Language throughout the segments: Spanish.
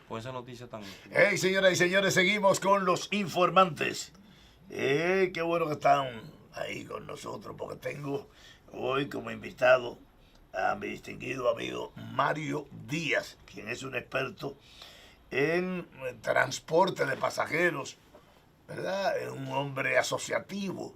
con esa noticia tan... Hey, señoras y señores, seguimos con los informantes. Qué bueno que están ahí con nosotros, porque tengo hoy como invitado a mi distinguido amigo Mario Díaz, quien es un experto en transporte de pasajeros, ¿verdad? Es un hombre asociativo,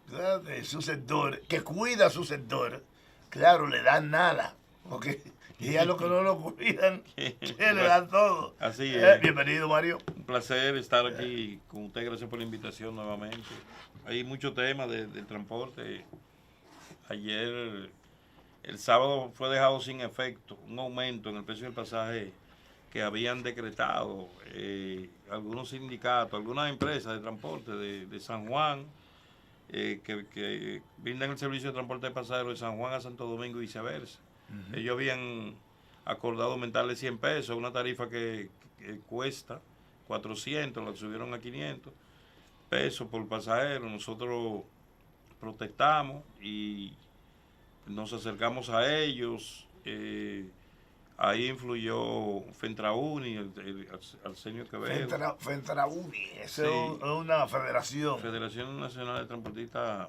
¿verdad? De su sector, que cuida su sector. Claro, le dan nada, porque y a los que no lo cuidan, que le dan todo. Así es. Bienvenido, Mario. Un placer estar aquí con usted. Gracias por la invitación nuevamente. Hay muchos temas del transporte. Ayer, el sábado, fue dejado sin efecto un aumento en el precio del pasaje que habían decretado algunos sindicatos, algunas empresas de transporte de San Juan, que brindan el servicio de transporte de pasajeros de San Juan a Santo Domingo y viceversa. Ellos habían acordado aumentarle 100 pesos, una tarifa que cuesta 400, la subieron a 500 pesos por pasajero. Nosotros protestamos y nos acercamos a ellos. Ahí influyó Fentrauni, Arsenio Quevedo. Fentrauni, esa Sí. es una federación. Federación Nacional de Transportistas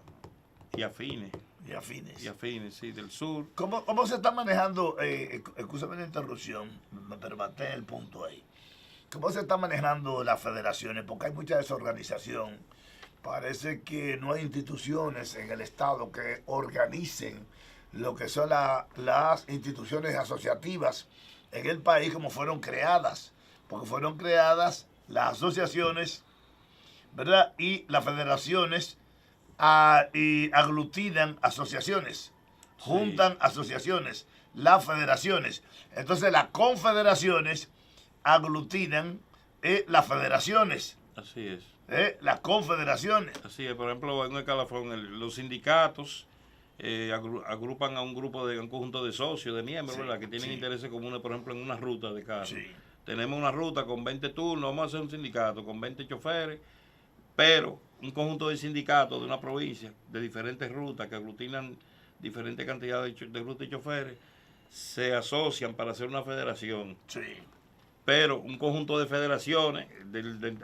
y Afines. Y afines. Y Afines, sí, del sur. ¿Cómo se está manejando, escúchame la interrupción, pero maté el punto ahí. ¿Cómo se está manejando las federaciones? Porque hay mucha desorganización. Parece que no hay instituciones en el Estado que organicen lo que son las instituciones asociativas en el país como fueron creadas. Porque fueron creadas las asociaciones, ¿verdad? Y las federaciones y aglutinan asociaciones, juntan asociaciones, las federaciones. Entonces las confederaciones aglutinan las federaciones. Así es. Las confederaciones. Así es, por ejemplo, en un escalafón, los sindicatos agrupan a un conjunto de socios, de miembros, Sí, ¿verdad? Que tienen sí. intereses comunes, por ejemplo, en una ruta de carro. Sí. Tenemos una ruta con 20 turnos, vamos a hacer un sindicato con 20 choferes, pero un conjunto de sindicatos de una provincia, de diferentes rutas, que aglutinan diferentes cantidades de rutas y choferes, se asocian para hacer una federación. Sí. Pero un conjunto de federaciones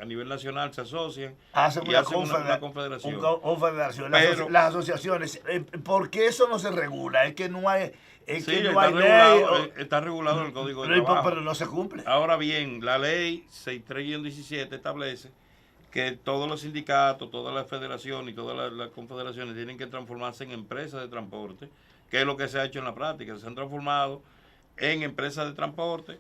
a nivel nacional se asocian Hacen y una, hacen una confederación. confederación. Pero- Las asociaciones. ¿Por qué eso no se regula? Es que no hay, es Sí, que no está hay ley. regulado, está regulado en el Código de Pero Trabajo. no se cumple. Ahora bien, la ley 63-17 establece que todos los sindicatos, todas las federaciones y todas las confederaciones tienen que transformarse en empresas de transporte, que es lo que se ha hecho en la práctica. Se han transformado en empresas de transporte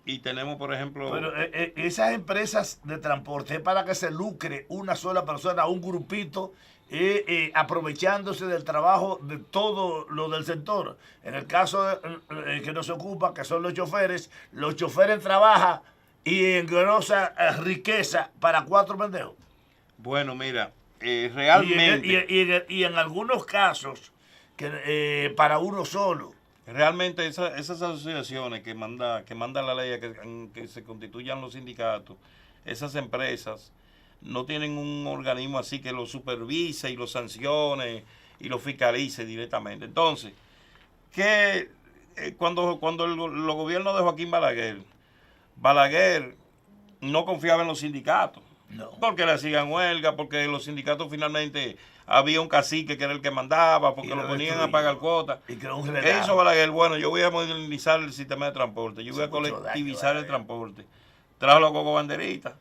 y tenemos, por ejemplo... Pero esas empresas de transporte es para que se lucre una sola persona, un grupito, aprovechándose del trabajo de todo lo del sector. En el caso que nos ocupa, que son los choferes trabajan y engrosan riqueza para 4 pendejos. Bueno, mira, realmente... Y en algunos casos, para uno solo. Realmente esas asociaciones que manda la ley a que se constituyan los sindicatos, esas empresas no tienen un organismo así que lo supervise y lo sancione y lo fiscalice directamente. Entonces, cuando los gobiernos de Joaquín Balaguer no confiaba en los sindicatos. No. Porque le hacían huelga, porque los sindicatos finalmente había un cacique que era el que mandaba, porque lo ponían a pagar cuotas. Y creó un ¿Qué relajo. hizo Balaguer? Bueno, yo voy a modernizar el sistema de transporte, yo voy a Mucho daño, colectivizar el Balaguer. transporte. Trajo la coco banderita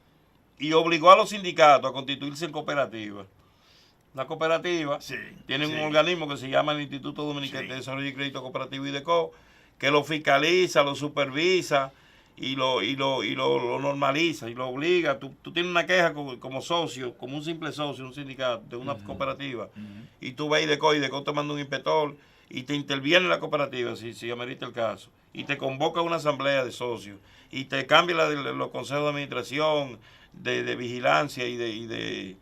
y obligó a los sindicatos a constituirse en cooperativas. La cooperativa Sí, tiene sí. un organismo que se llama el Instituto Dominicano Sí. de Desarrollo y Crédito Cooperativo IDECO, que lo fiscaliza, lo supervisa y lo normaliza y lo obliga. Tú tienes una queja como socio, como un simple socio, un sindicato de una cooperativa, y tú vas a IDECO te manda un inspector y te interviene en la cooperativa si amerita el caso, y te convoca a una asamblea de socios y te cambia los consejos de administración, de vigilancia y de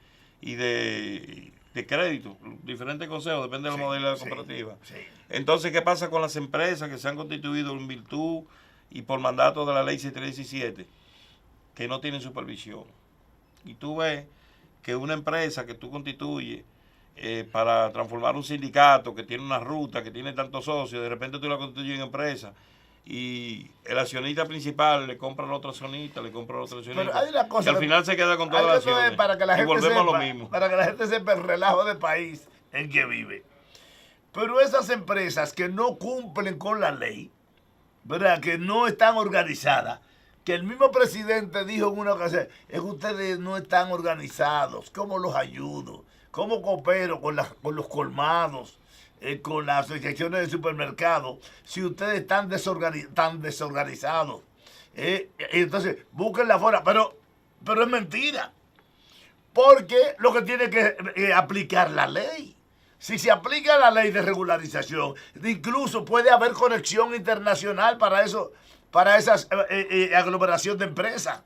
crédito, diferentes consejos, depende de la modalidad de la cooperativa. Sí. Entonces, ¿qué pasa con las empresas que se han constituido en virtud y por mandato de la ley 6317? Que no tienen supervisión. Y tú ves que una empresa que tú constituyes para transformar un sindicato que tiene una ruta, que tiene tantos socios, de repente tú la constituyes en empresa y el accionista principal le compra al otro accionista, le compra al otro accionista. Pero hay una cosa y al final se queda con todas las acciones. Para que la y gente volvemos sepa, a lo mismo. Para que la gente sepa el relajo de país en que vive. Pero esas empresas que no cumplen con la ley, ¿verdad? Que no están organizadas, que el mismo presidente dijo en una ocasión, es que ustedes no están organizados, ¿cómo los ayudo? ¿Cómo coopero con los colmados? Con las asociaciones de supermercados, si ustedes están tan desorganizados. Entonces, busquen la forma, pero es mentira. Porque lo que tiene que aplicar la ley. Si se aplica la ley de regularización, incluso puede haber conexión internacional para eso, para esas aglomeración de empresas.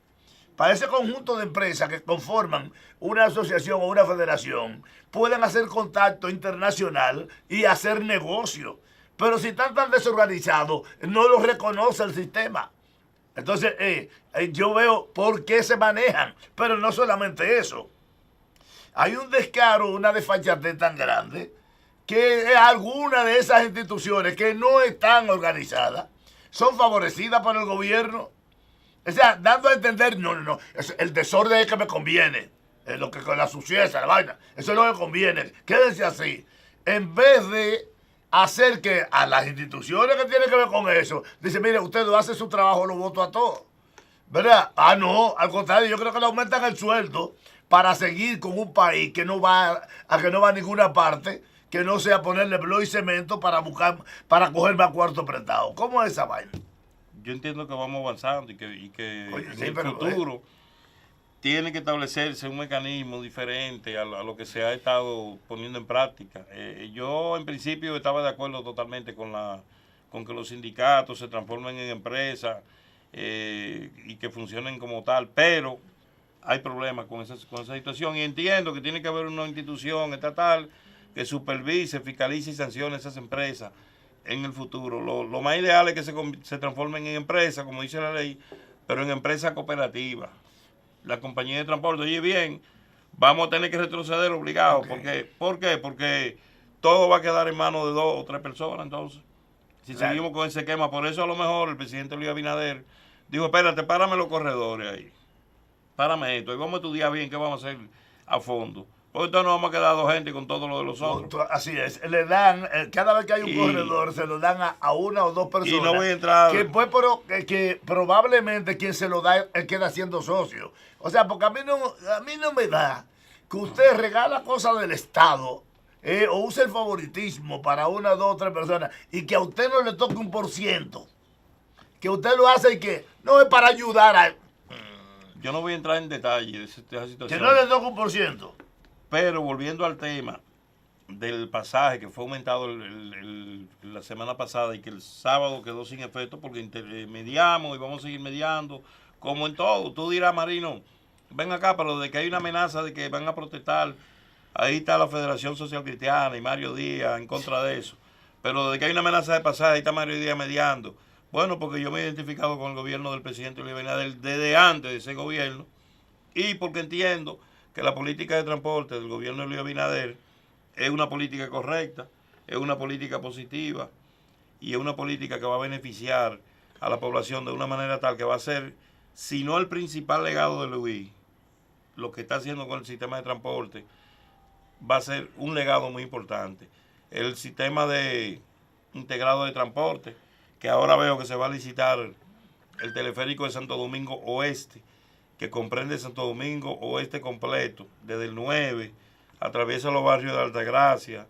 Para ese conjunto de empresas que conforman una asociación o una federación, pueden hacer contacto internacional y hacer negocio. Pero si están tan desorganizados, no los reconoce el sistema. Entonces, yo veo por qué se manejan. Pero no solamente eso. Hay un descaro, una desfachatez tan grande, que algunas de esas instituciones que no están organizadas son favorecidas por el gobierno. O sea, dando a entender, no, el desorden es que me conviene, lo que con la suciedad, la vaina, eso es lo que conviene, quédense así. En vez de hacer que a las instituciones que tienen que ver con eso, dice, mire, usted hace su trabajo, lo voto a todos, ¿verdad? Ah, no, al contrario, yo creo que le aumentan el sueldo para seguir con un país que no va a ninguna parte, que no sea ponerle blog y cemento para coger más cuarto prestado. ¿Cómo es esa vaina? Yo entiendo que vamos avanzando y que Oye, sí, en el futuro tiene que establecerse un mecanismo diferente a lo que se ha estado poniendo en práctica. Yo en principio estaba de acuerdo totalmente con que los sindicatos se transformen en empresas y que funcionen como tal, pero hay problemas con esa situación y entiendo que tiene que haber una institución estatal que supervise, fiscalice y sancione esas empresas en el futuro. Lo más ideal es que se transformen en empresas, como dice la ley, pero en empresas cooperativas. La compañía de transporte, oye bien, vamos a tener que retroceder obligados. Okay. ¿Por qué? Porque todo va a quedar en manos de 2 o 3 personas, entonces. Si seguimos con ese esquema, por eso a lo mejor el presidente Luis Abinader dijo, espérate, párame los corredores ahí. Párame esto, y vamos a estudiar bien qué vamos a hacer a fondo. Porque entonces no vamos a quedar 2 gente con todo lo de los otros. Así es, le dan, cada vez que hay un corredor, se lo dan a 1 o 2 personas. Y no voy a entrar. Que probablemente quien se lo da queda siendo socio. O sea, porque a mí no me da que usted regala cosas del Estado o use el favoritismo para 1, 2 o 3 personas y que a usted no le toque 1%. Que usted lo hace y que no es para ayudar a... Yo no voy a entrar en detalle de esa situación. Que no le toque 1%. Pero volviendo al tema del pasaje que fue aumentado la semana pasada y que el sábado quedó sin efecto porque mediamos y vamos a seguir mediando, como en todo. Tú dirás, Marino, ven acá, pero de que hay una amenaza de que van a protestar, ahí está la Federación Social Cristiana y Mario Díaz en contra de eso. Pero de que hay una amenaza de pasaje, ahí está Mario Díaz mediando. Bueno, porque yo me he identificado con el gobierno del presidente Luis Abinader desde antes de ese gobierno y porque entiendo que la política de transporte del gobierno de Luis Abinader es una política correcta, es una política positiva y es una política que va a beneficiar a la población de una manera tal que va a ser, si no el principal legado de Luis, lo que está haciendo con el sistema de transporte, va a ser un legado muy importante. El sistema integrado de transporte, que ahora veo que se va a licitar el teleférico de Santo Domingo Oeste, que comprende Santo Domingo Oeste completo, desde el 9, atraviesa los barrios de Altagracia,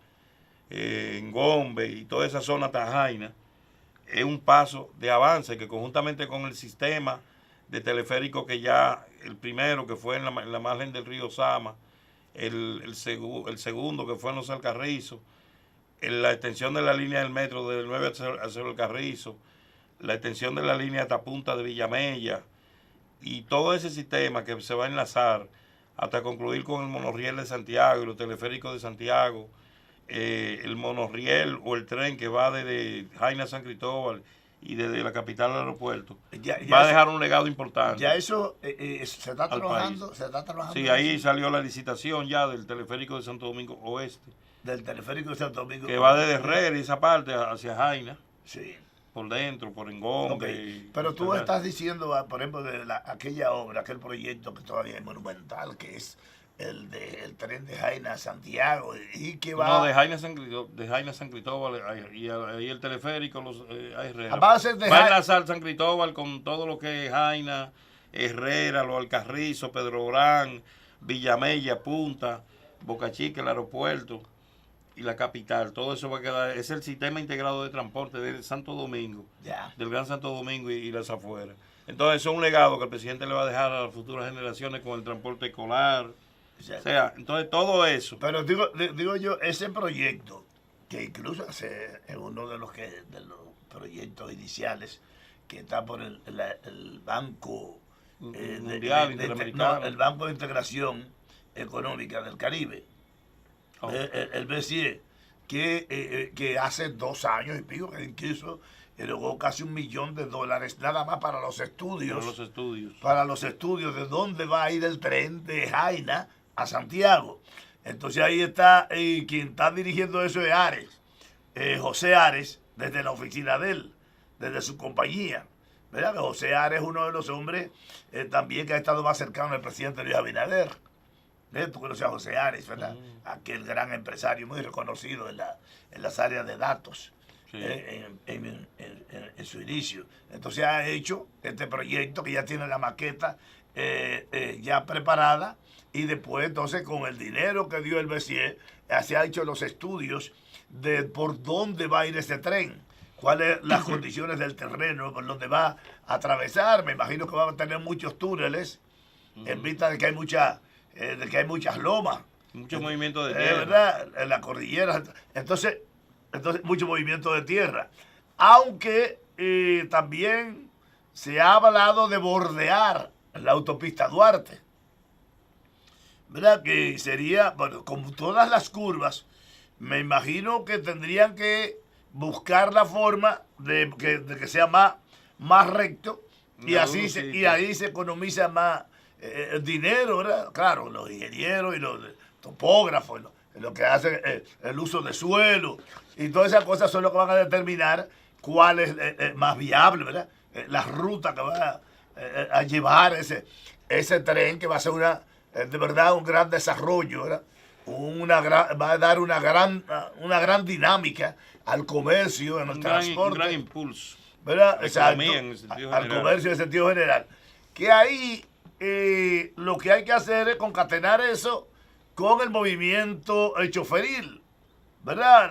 Engombe y toda esa zona tajaina, es un paso de avance que conjuntamente con el sistema de teleférico que ya, el primero que fue en la margen del río Sama, el segundo que fue en los Alcarrizos, la extensión de la línea del metro del 9 hacia el Carrizo, la extensión de la línea hasta Punta de Villamella, y todo ese sistema que se va a enlazar hasta concluir con el monorriel de Santiago y los teleféricos de Santiago, el monorriel o el tren que va desde Jaina a San Cristóbal y desde la capital al aeropuerto, va a dejar un legado importante. Ya eso se está trabajando. Sí, ahí salió la licitación ya del teleférico de Santo Domingo Oeste. Del teleférico de Santo Domingo. Que va desde Herrera y esa parte hacia Jaina. Sí. por dentro, por engombe. Okay. Pero tú estás diciendo, por ejemplo, de aquella obra, aquel proyecto que todavía es monumental, que es el tren de Jaina a Santiago, y que va... No, de Jaina a San Cristóbal, y ahí el teleférico, a Herrera. Va a enlazar San Cristóbal con todo lo que es Jaina, Herrera, Los Alcarrizos, Pedro Orán, Villamella, Punta, Boca Chica, el aeropuerto y la capital. Todo eso va a quedar, es el sistema integrado de transporte del Santo Domingo, del Gran Santo Domingo y las afueras. Entonces eso es un legado que el presidente le va a dejar a las futuras generaciones con el transporte escolar. O sea, entonces todo eso. Pero digo yo, ese proyecto, que incluso es uno de los proyectos iniciales que está por el Banco Mundial, Interamericano. El Banco de Integración Económica del Caribe, el BCE, que hace 2 años y pico, que incluso erogó casi $1 millón nada más para los estudios. Para los estudios de dónde va a ir el tren de Jaina a Santiago. Entonces ahí está, quien está dirigiendo eso es Ares, José Ares, desde la oficina de él, desde su compañía. ¿Verdad? Que José Ares es uno de los hombres también que ha estado más cercano al presidente Luis Abinader. Tú conoces a José Ares, ¿verdad? Aquel gran empresario muy reconocido en las áreas de datos, sí. En su inicio. Entonces ha hecho este proyecto que ya tiene la maqueta ya preparada, y después entonces con el dinero que dio el BCE se ha hecho los estudios de por dónde va a ir ese tren, cuáles las condiciones del terreno, por dónde va a atravesar. Me imagino que va a tener muchos túneles, en vista de que hay muchas lomas. Mucho movimiento de tierra. ¿Verdad? En la cordillera. Entonces mucho movimiento de tierra. Aunque también se ha hablado de bordear la autopista Duarte. ¿Verdad? Que sería, bueno, con todas las curvas, me imagino que tendrían que buscar la forma de que sea más recto, y así ahí se economiza más dinero, ¿verdad? Claro, los ingenieros y los topógrafos, lo que hacen el uso de suelo y todas esas cosas son lo que van a determinar cuál es más viable, ¿verdad? La ruta que va a llevar ese tren, que va a ser de verdad un gran desarrollo, ¿verdad? Va a dar una gran dinámica al comercio, en el transporte. Un gran impulso. ¿Verdad? Exacto, al comercio en sentido general. Que ahí lo que hay que hacer es concatenar eso con el movimiento choferil, ¿verdad?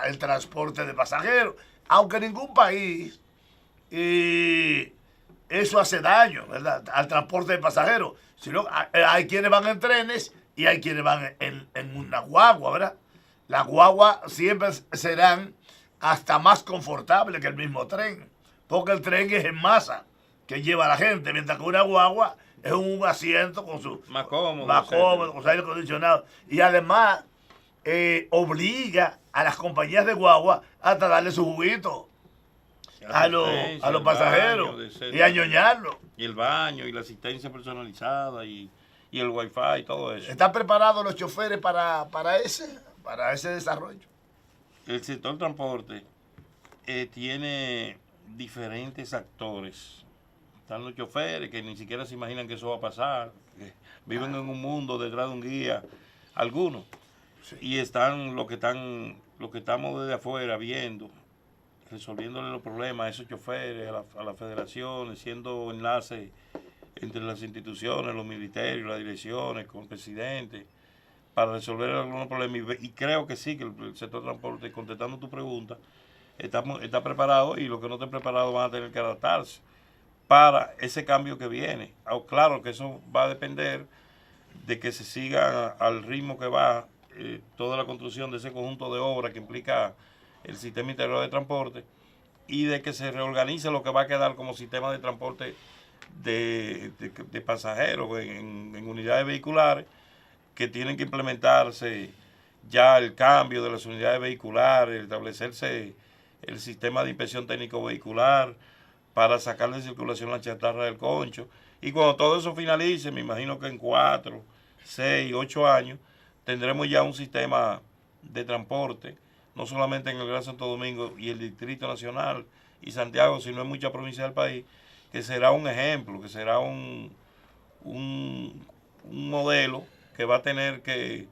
El transporte de pasajeros. Aunque ningún país eso hace daño, ¿verdad? Al transporte de pasajeros. Sino, hay quienes van en trenes y hay quienes van en una guagua, ¿verdad? Las guaguas siempre serán hasta más confortables que el mismo tren, porque el tren es en masa que lleva a la gente, mientras que una guagua es un asiento con su más cómodo, con su aire acondicionado. Y además obliga a las compañías de guagua hasta darle su juguito a los pasajeros y a ñoñarlo. Y el baño y la asistencia personalizada y el wifi y todo eso. ¿Están preparados los choferes para ese desarrollo? El sector transporte tiene diferentes actores. Están los choferes que ni siquiera se imaginan que eso va a pasar, que viven en un mundo detrás de un guía, algunos. Sí. Y están los que estamos desde afuera viendo, resolviéndole los problemas a esos choferes, a las federaciones, siendo enlace entre las instituciones, los ministerios, las direcciones, con el presidente, para resolver algunos problemas. Y creo que sí, que el sector transporte, contestando tu pregunta, está preparado, y los que no estén preparados van a tener que adaptarse para ese cambio que viene. Claro que eso va a depender de que se siga al ritmo que va toda la construcción de ese conjunto de obras que implica el sistema integrado de transporte, y de que se reorganice lo que va a quedar como sistema de transporte de pasajeros en unidades vehiculares, que tienen que implementarse ya el cambio de las unidades vehiculares, establecerse el sistema de inspección técnico vehicular para sacar de circulación la chatarra del concho. Y cuando todo eso finalice, me imagino que en 4, 6, 8 años tendremos ya un sistema de transporte, no solamente en el Gran Santo Domingo y el Distrito Nacional, y Santiago, sino en muchas provincias del país, que será un ejemplo, que será un modelo que va a tener que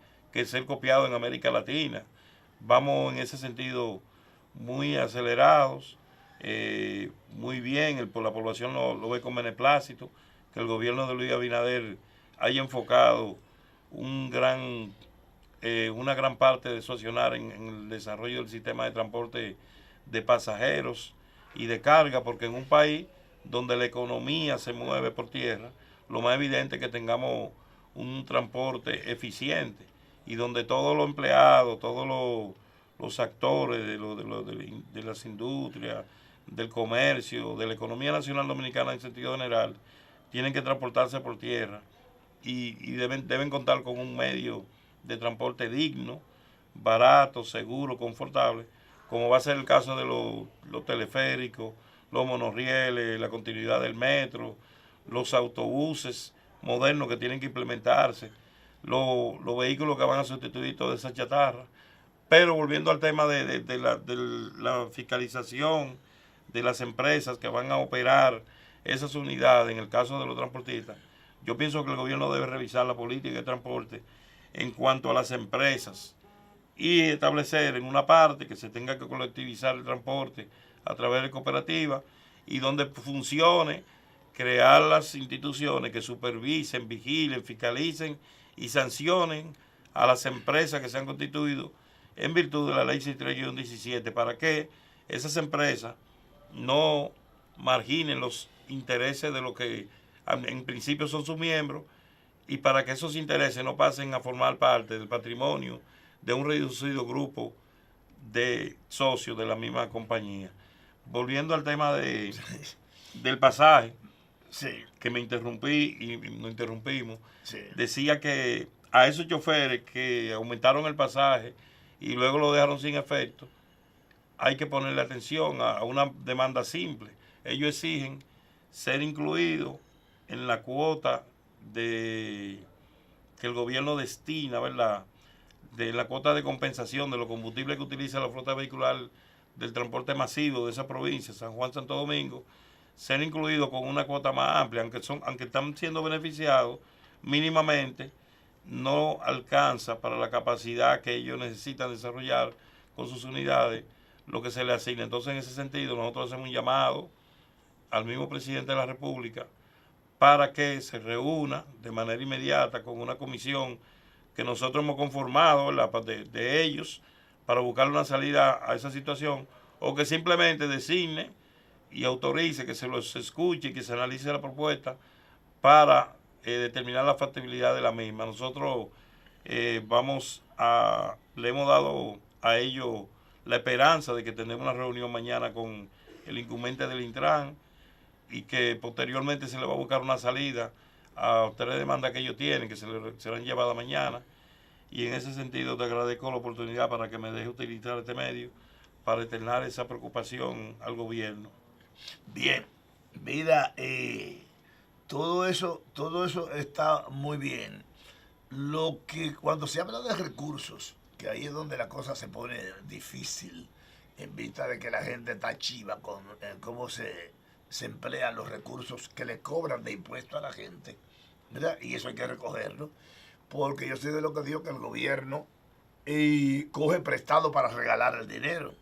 ser copiado en América Latina. Vamos en ese sentido muy acelerados, muy bien, la población lo ve con beneplácito, que el gobierno de Luis Abinader haya enfocado una gran parte de su accionar en el desarrollo del sistema de transporte de pasajeros y de carga, porque en un país donde la economía se mueve por tierra, lo más evidente es que tengamos un transporte eficiente y donde todos los empleados, todos los actores de las industrias, del comercio, de la economía nacional dominicana en sentido general, tienen que transportarse por tierra y deben contar con un medio de transporte digno, barato, seguro, confortable, como va a ser el caso de los teleféricos, los monorrieles, la continuidad del metro, los autobuses modernos que tienen que implementarse, los vehículos que van a sustituir toda esa chatarra. Pero volviendo al tema de la fiscalización de las empresas que van a operar esas unidades, en el caso de los transportistas, yo pienso que el gobierno debe revisar la política de transporte en cuanto a las empresas y establecer en una parte que se tenga que colectivizar el transporte a través de cooperativas y donde funcione, crear las instituciones que supervisen, vigilen, fiscalicen y sancionen a las empresas que se han constituido en virtud de la ley 63-17 para que esas empresas no marginen los intereses de lo que en principio son sus miembros y para que esos intereses no pasen a formar parte del patrimonio de un reducido grupo de socios de la misma compañía. Volviendo al tema del pasaje, sí, que me interrumpí y nos interrumpimos, sí, decía que a esos choferes que aumentaron el pasaje y luego lo dejaron sin efecto, hay que ponerle atención a una demanda simple. Ellos exigen ser incluidos en la cuota que el gobierno destina, ¿verdad?, de la cuota de compensación de los combustibles que utiliza la flota vehicular del transporte masivo de esa provincia, San Juan, Santo Domingo, ser incluidos con una cuota más amplia, aunque están siendo beneficiados mínimamente, no alcanza para la capacidad que ellos necesitan desarrollar con sus unidades lo que se les asigna. Entonces, en ese sentido, nosotros hacemos un llamado al mismo presidente de la República para que se reúna de manera inmediata con una comisión que nosotros hemos conformado de ellos para buscar una salida a esa situación, o que simplemente designe y autorice que se los escuche y que se analice la propuesta para determinar la factibilidad de la misma. Nosotros le hemos dado a ellos la esperanza de que tendremos una reunión mañana con el incumbente del Intran y que posteriormente se le va a buscar una salida a 3 demandas que ellos tienen, que serán llevadas mañana. Y en ese sentido te agradezco la oportunidad para que me deje utilizar este medio para externar esa preocupación al gobierno. Bien, mira, todo eso está muy bien. Lo que cuando se habla de recursos, que ahí es donde la cosa se pone difícil, en vista de que la gente está chiva con cómo se emplean los recursos que le cobran de impuestos a la gente, ¿verdad? Y eso hay que recogerlo, porque yo soy de lo que digo que el gobierno coge prestado para regalar el dinero.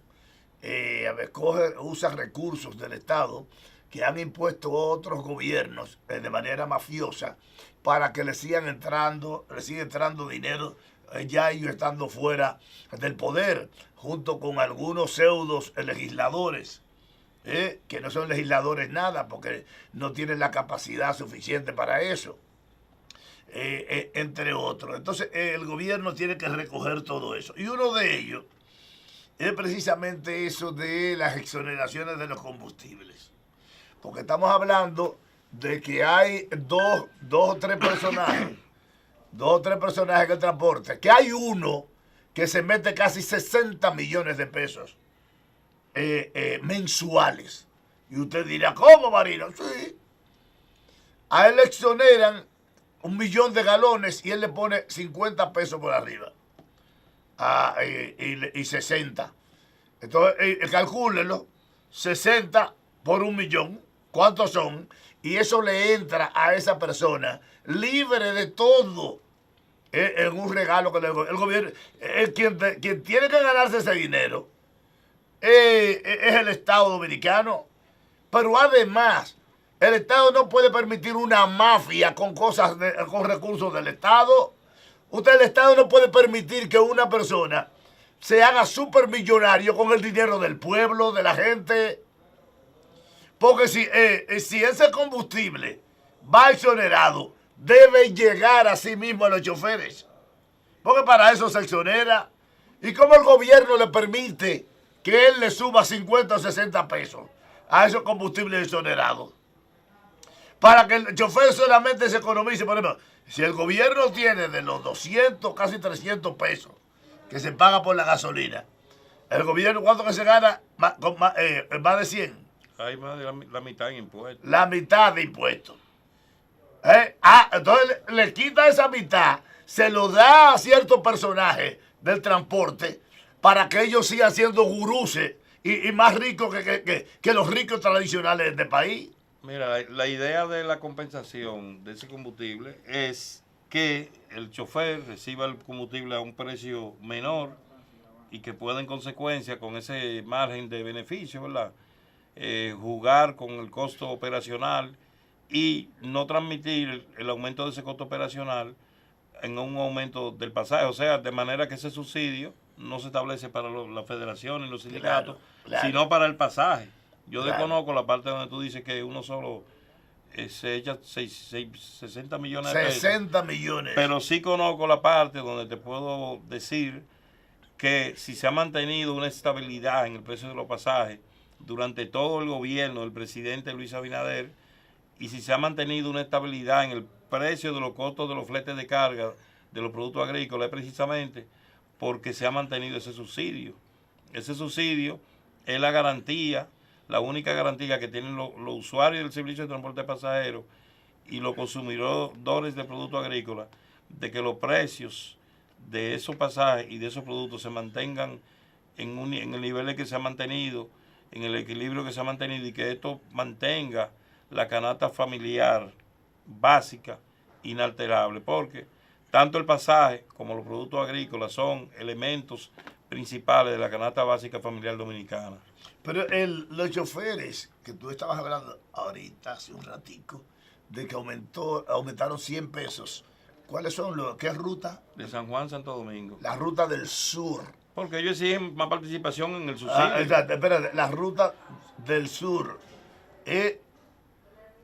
Usa recursos del Estado que han impuesto otros gobiernos de manera mafiosa para que le siga entrando dinero, ya ellos estando fuera del poder, junto con algunos pseudos legisladores, que no son legisladores nada, porque no tienen la capacidad suficiente para eso, entre otros. Entonces el gobierno tiene que recoger todo eso. Y uno de ellos es precisamente eso de las exoneraciones de los combustibles. Porque estamos hablando de que hay dos o tres personajes en el transporte, que hay uno que se mete casi 60 millones de pesos mensuales. Y usted dirá, ¿cómo, Marino? Sí. A él le exoneran 1 millón de galones y él le pone 50 pesos por arriba. Y 60. Entonces, calcúlenlo. 60 por 1.000.000, ¿cuántos son? Y eso le entra a esa persona libre de todo en un regalo que el gobierno, quien tiene que ganarse ese dinero es el Estado dominicano. Pero además, el Estado no puede permitir una mafia con con recursos del Estado. El Estado no puede permitir que una persona se haga supermillonario con el dinero del pueblo, de la gente. Porque si ese combustible va exonerado, debe llegar a sí mismo a los choferes. Porque para eso se exonera. ¿Y cómo el gobierno le permite que él le suba 50 o 60 pesos a esos combustibles exonerados? Para que el chofer solamente se economice. Por ejemplo, si el gobierno tiene de los 200, casi 300 pesos que se paga por la gasolina, el gobierno, ¿cuánto que se gana? Más de 100. Hay más de la mitad en impuestos. La mitad de impuestos. Entonces le quita esa mitad, se lo da a ciertos personajes del transporte para que ellos sigan siendo guruses y más ricos que los ricos tradicionales del país. Mira, la idea de la compensación de ese combustible es que el chofer reciba el combustible a un precio menor y que pueda en consecuencia con ese margen de beneficio, ¿verdad? Jugar con el costo operacional y no transmitir el aumento de ese costo operacional en un aumento del pasaje. O sea, de manera que ese subsidio no se establece para la federación y los sindicatos, claro, sino para el pasaje. Yo desconozco la parte donde tú dices que uno solo se echa 60 millones de pesos. 60 millones. Pero sí conozco la parte donde te puedo decir que si se ha mantenido una estabilidad en el precio de los pasajes durante todo el gobierno del presidente Luis Abinader, y si se ha mantenido una estabilidad en el precio de los costos de los fletes de carga de los productos agrícolas, es precisamente porque se ha mantenido ese subsidio. Ese subsidio es la garantía, la única garantía que tienen los usuarios del servicio de transporte de pasajeros y los consumidores de productos agrícolas, de que los precios de esos pasajes y de esos productos se mantengan en el nivel que se ha mantenido, en el equilibrio que se ha mantenido, y que esto mantenga la canasta familiar básica inalterable, porque tanto el pasaje como los productos agrícolas son elementos principales de la canasta básica familiar dominicana. Pero los choferes, que tú estabas hablando ahorita, hace un ratico, de que aumentaron 100 pesos, ¿cuáles son qué ruta? De San Juan, Santo Domingo. La ruta del sur. Porque ellos exigen más participación en el subsidio. Exacto, espérate, la ruta del sur.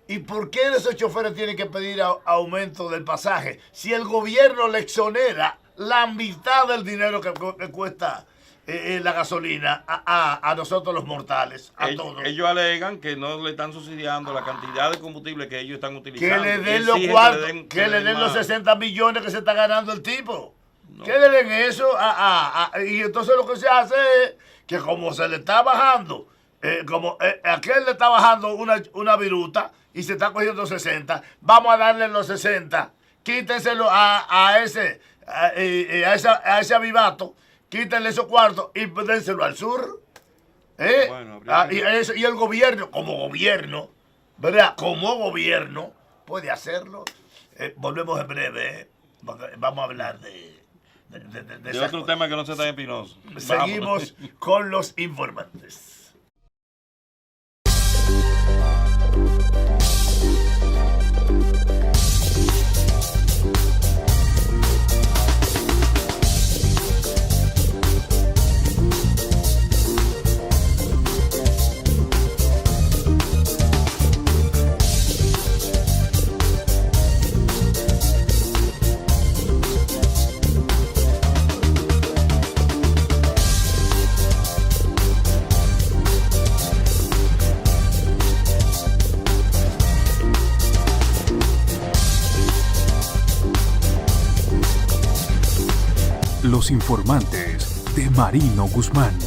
¿Y por qué esos choferes tienen que pedir aumento del pasaje? Si el gobierno le exonera la mitad del dinero que cuesta la gasolina a nosotros los mortales, todos. Ellos alegan que no le están subsidiando la cantidad de combustible que ellos están utilizando. Que le den los cuartos, que le den los 60 millones que se está ganando el tipo. No. Que le den eso, y entonces lo que se hace es que como se le está bajando, aquel le está bajando una viruta y se está cogiendo 60, vamos a darle los 60, quítenselo a ese avivato, quítenle esos cuartos y dénselo al sur. Bueno, y el gobierno, como gobierno, ¿verdad? Como gobierno, puede hacerlo. Volvemos en breve, vamos a hablar de otro tema que no sea tan espinoso. Seguimos con los informantes. Los informantes de Marino Guzmán.